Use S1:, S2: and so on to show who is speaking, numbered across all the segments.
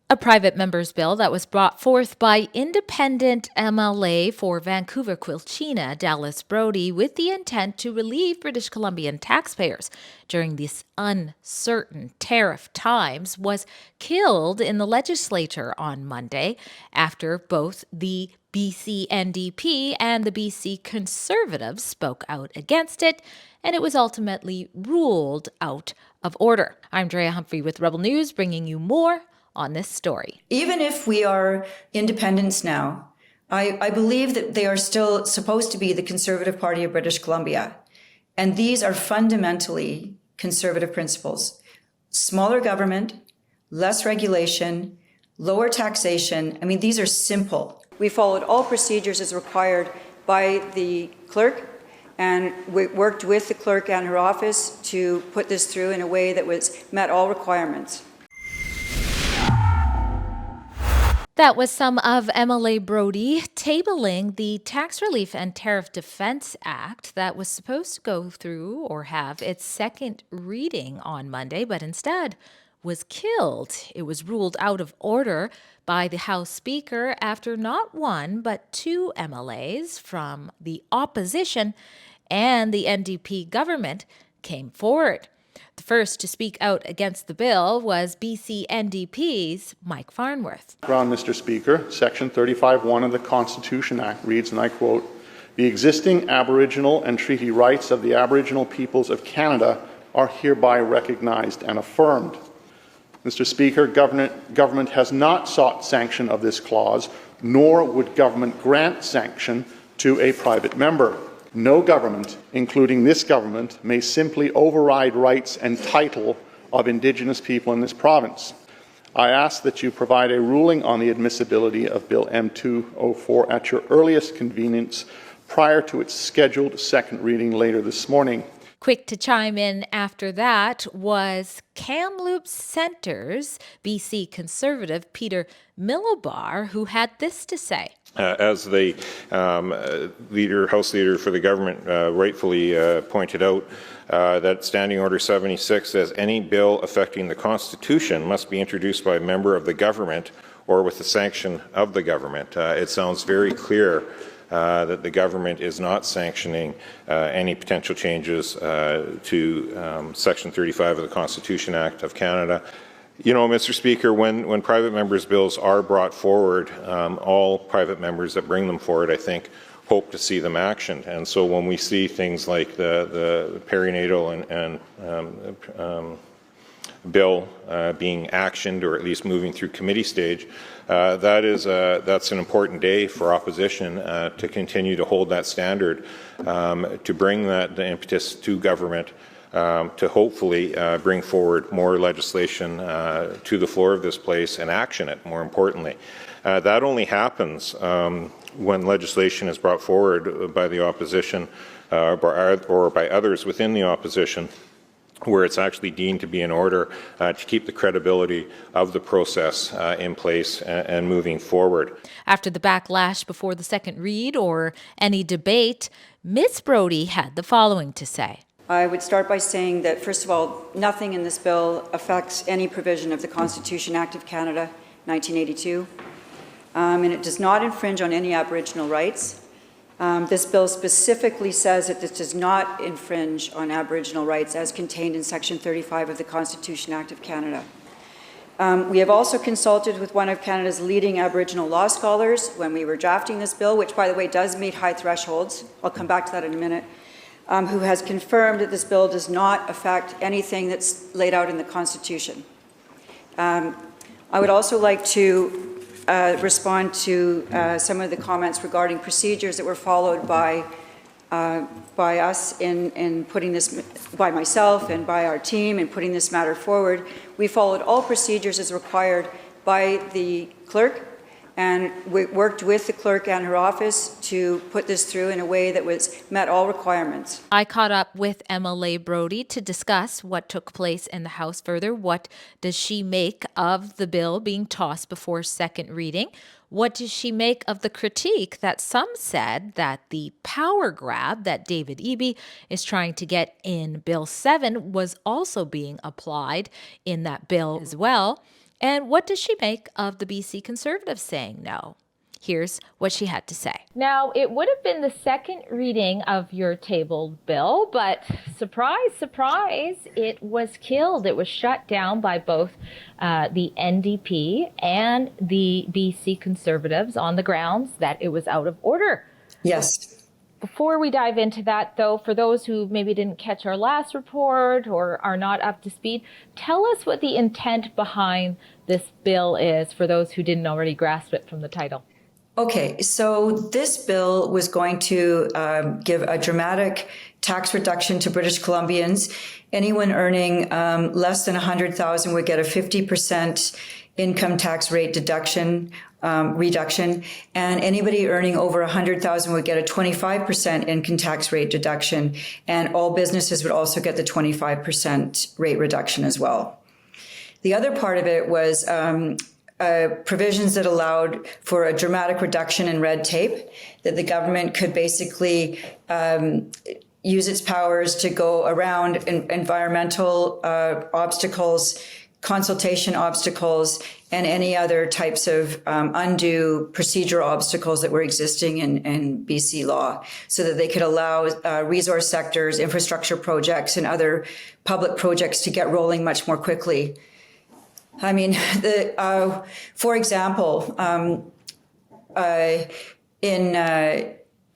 S1: A private member's bill that was brought forth by independent MLA for Vancouver-Quilchena, Dallas Brodie, with the intent to relieve British Columbian taxpayers during these uncertain tariff times, was killed in the legislature on Monday after both the BC NDP and the BC Conservatives spoke out against it, and it was ultimately ruled out of order. I'm Drea Humphrey with Rebel News, bringing you more on this story.
S2: Even if we are independents now, I believe that they are still supposed to be the Conservative Party of British Columbia. And these are fundamentally conservative principles. Smaller government, less regulation, lower taxation. I mean, these are simple. We followed all procedures as required by the clerk, and we worked with the clerk and her office to put this through in a way that met all requirements.
S1: That was some of MLA Brodie tabling the Tax Relief and Tariff Defense Act that was supposed to go through or have its second reading on Monday, but instead was killed. It was ruled out of order by the House Speaker after not one but two MLAs from the opposition and the NDP government came forward. The first to speak out against the bill was BC NDP's Mike Farnworth.
S3: Mr. Speaker, Section 35(1) of the Constitution Act reads, and I quote, "The existing Aboriginal and treaty rights of the Aboriginal peoples of Canada are hereby recognized and affirmed." Mr. Speaker, government has not sought sanction of this clause, nor would government grant sanction to a private member. No government, including this government, may simply override rights and title of Indigenous people in this province. I ask that you provide a ruling on the admissibility of Bill M204 at your earliest convenience prior to its scheduled second reading later this morning.
S1: Quick to chime in after that was Kamloops Centre's BC Conservative Peter Milobar, who had this to say.
S4: As the House Leader for the government rightfully pointed out, that Standing Order 76 says any bill affecting the Constitution must be introduced by a member of the government or with the sanction of the government. It sounds very clear that the government is not sanctioning any potential changes to Section 35 of the Constitution Act of Canada. You know, Mr. Speaker, when private members' bills are brought forward, all private members that bring them forward, I think, hope to see them actioned. And so when we see things like the perinatal and bill being actioned, or at least moving through committee stage, that's an important day for opposition to continue to hold that standard, to bring the impetus to government, to hopefully bring forward more legislation to the floor of this place and action it, more importantly. That only happens when legislation is brought forward by the opposition or by others within the opposition, where it's actually deemed to be in order to keep the credibility of the process in place and moving forward.
S1: After the backlash before the second read or any debate, Ms. Brodie had the following to say.
S2: I would start by saying that, first of all, nothing in this bill affects any provision of the Constitution Act of Canada, 1982, and it does not infringe on any Aboriginal rights. This bill specifically says that this does not infringe on Aboriginal rights as contained in Section 35 of the Constitution Act of Canada. We have also consulted with one of Canada's leading Aboriginal law scholars when we were drafting this bill, which, by the way, does meet high thresholds. I'll come back to that in a minute. Who has confirmed that this bill does not affect anything that's laid out in the Constitution. I would also like to respond to some of the comments regarding procedures that were followed by us in putting this, by myself and by our team in putting this matter forward. We followed all procedures as required by the clerk, and we worked with the clerk and her office to put this through in a way that met all requirements.
S1: I caught up with MLA Brodie to discuss what took place in the House further. What does she make of the bill being tossed before second reading? What does she make of the critique that some said that the power grab that David Eby is trying to get in Bill 7 was also being applied in that bill as well? And what does she make of the BC Conservatives saying no? Here's what she had to say. Now, it would have been the second reading of your tabled bill, but surprise, surprise, it was killed. It was shut down by both the NDP and the BC Conservatives on the grounds that it was out of order.
S2: Yes.
S1: Before we dive into that, though, for those who maybe didn't catch our last report or are not up to speed, tell us what the intent behind this bill is for those who didn't already grasp it from the title.
S2: Okay, so this bill was going to give a dramatic tax reduction to British Columbians. Anyone earning less than $100,000 would get a 50% income tax rate reduction, and anybody earning over $100,000 would get a 25% income tax rate deduction, and all businesses would also get the 25% rate reduction as well. The other part of it was provisions that allowed for a dramatic reduction in red tape, that the government could basically use its powers to go around environmental obstacles, consultation obstacles, and any other types of undue procedural obstacles that were existing in BC law, so that they could allow resource sectors, infrastructure projects, and other public projects to get rolling much more quickly. I mean, for example,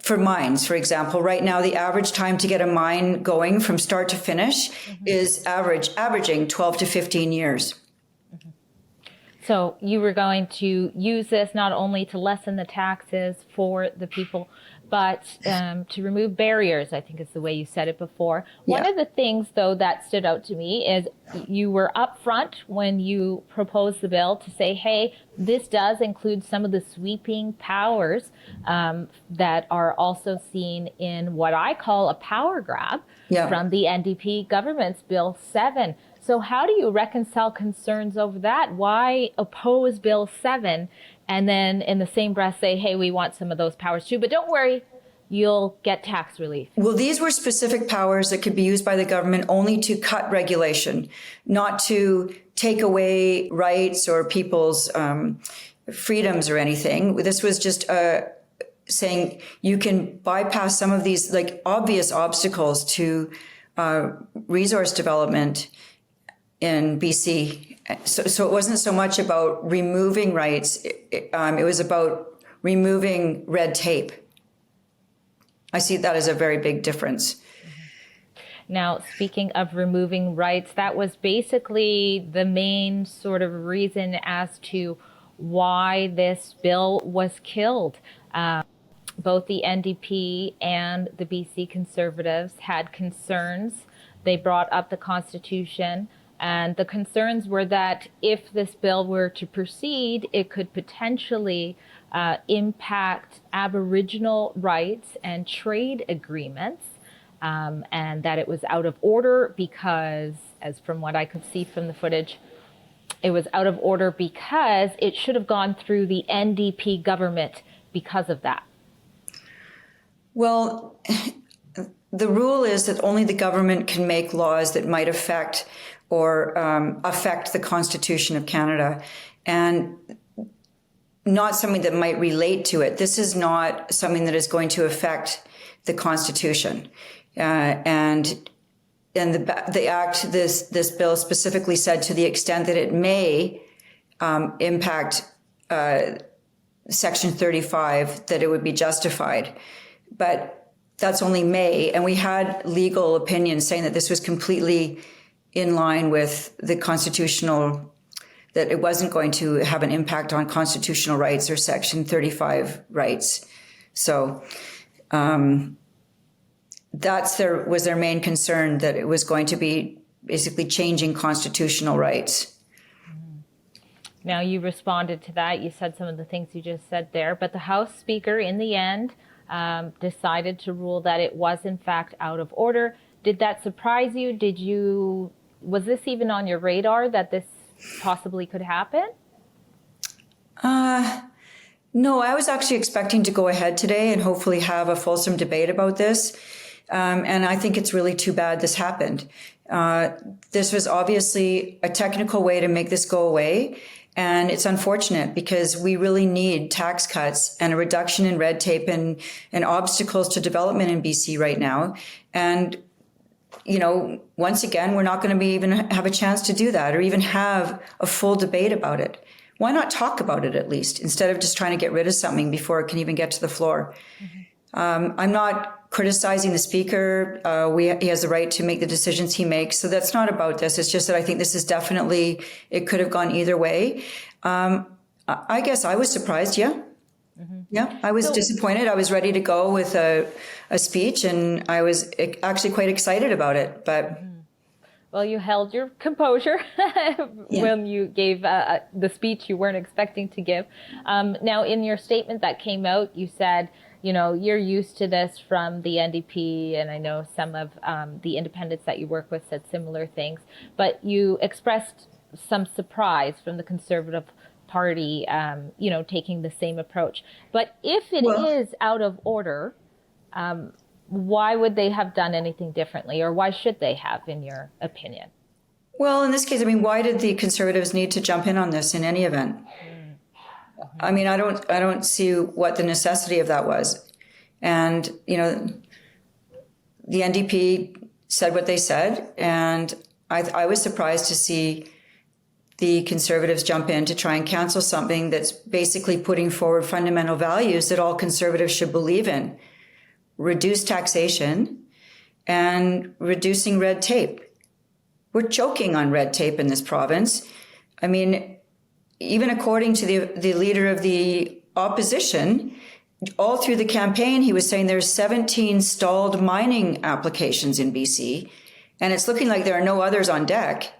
S2: for mines, for example, right now the average time to get a mine going from start to finish is averaging 12 to 15 years.
S1: So you were going to use this not only to lessen the taxes for the people, but to remove barriers, I think is the way you said it before.
S2: Yeah.
S1: One of the things, though, that stood out to me is you were upfront when you proposed the bill to say, hey, this does include some of the sweeping powers that are also seen in what I call a power grab from the NDP government's Bill 7. So how do you reconcile concerns over that? Why oppose Bill 7 and then in the same breath say, hey, we want some of those powers too, but don't worry, you'll get tax relief?
S2: Well, these were specific powers that could be used by the government only to cut regulation, not to take away rights or people's freedoms or anything. This was just saying you can bypass some of these like obvious obstacles to resource development in BC. So it wasn't so much about removing rights. It was about removing red tape. I see that as a very big difference.
S1: Now, speaking of removing rights, that was basically the main sort of reason as to why this bill was killed. Both the NDP and the BC Conservatives had concerns. They brought up the Constitution. And the concerns were that if this bill were to proceed, it could potentially impact Aboriginal rights and trade agreements, and that it was out of order because, as from what I could see from the footage, it was out of order because it should have gone through the NDP government because of that.
S2: Well, the rule is that only the government can make laws that might affect the Constitution of Canada, and not something that might relate to it. This is not something that is going to affect the Constitution. And the act, this bill specifically said to the extent that it may impact Section 35, that it would be justified. But that's only may, and we had legal opinions saying that this was completely in line with the constitutional, that it wasn't going to have an impact on constitutional rights or Section 35 rights. So was their main concern, that it was going to be basically changing constitutional rights.
S1: Now, you responded to that. You said some of the things you just said there, but the House Speaker in the end decided to rule that it was in fact out of order. Did that surprise you? Was this even on your radar that this possibly could happen?
S2: No, I was actually expecting to go ahead today and hopefully have a fulsome debate about this. And I think it's really too bad this happened. This was obviously a technical way to make this go away. And it's unfortunate because we really need tax cuts and a reduction in red tape and obstacles to development in BC right now. And, once again, we're not going to even have a chance to do that or even have a full debate about it. Why not talk about it at least instead of just trying to get rid of something before it can even get to the floor? I'm not criticizing the speaker. He has the right to make the decisions he makes. So that's not about this. It's just that I think this is definitely, it could have gone either way. I guess I was surprised. Yeah. Yeah. I was disappointed. I was ready to go with a speech and I was actually quite excited about it, but.
S1: Well, you held your composure when you gave the speech you weren't expecting to give. Now, in your statement that came out, you said, you're used to this from the NDP, and I know some of the independents that you work with said similar things, but you expressed some surprise from the Conservative Party, taking the same approach. But if it is out of order, why would they have done anything differently, or why should they have, in your opinion?
S2: Well, in this case, why did the Conservatives need to jump in on this in any event? I don't see what the necessity of that was. And, the NDP said what they said, and I was surprised to see the Conservatives jump in to try and cancel something that's basically putting forward fundamental values that all Conservatives should believe in. Reduce taxation and reducing red tape. We're choking on red tape in this province. Even according to the leader of the opposition, all through the campaign, he was saying there's 17 stalled mining applications in BC, and it's looking like there are no others on deck.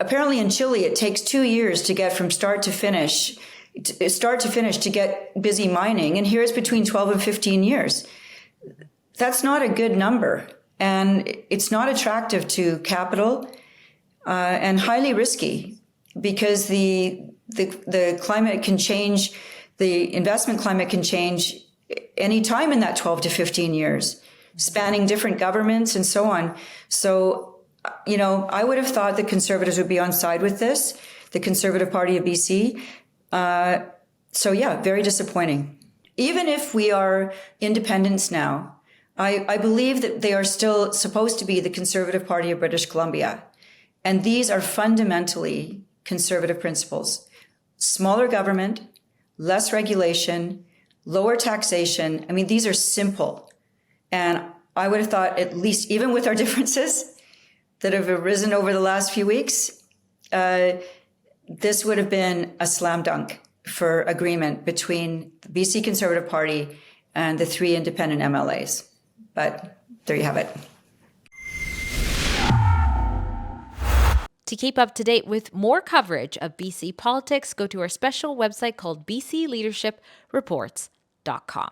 S2: Apparently in Chile, it takes 2 years to get from start to finish to get busy mining, and here it's between 12 and 15 years. That's not a good number, and it's not attractive to capital and highly risky. Because the climate can change, the investment climate can change any time in that 12 to 15 years, spanning different governments and so on. So, I would have thought the Conservatives would be on side with this, the Conservative Party of BC. Very disappointing. Even if we are independents now, I believe that they are still supposed to be the Conservative Party of British Columbia. And these are fundamentally Conservative principles: smaller government, less regulation, lower taxation. These are simple. And I would have thought, at least, even with our differences that have arisen over the last few weeks, this would have been a slam dunk for agreement between the BC Conservative Party and the 3 independent MLAs. But there you have it.
S1: To keep up to date with more coverage of BC politics, go to our special website called bcleadership reports.com.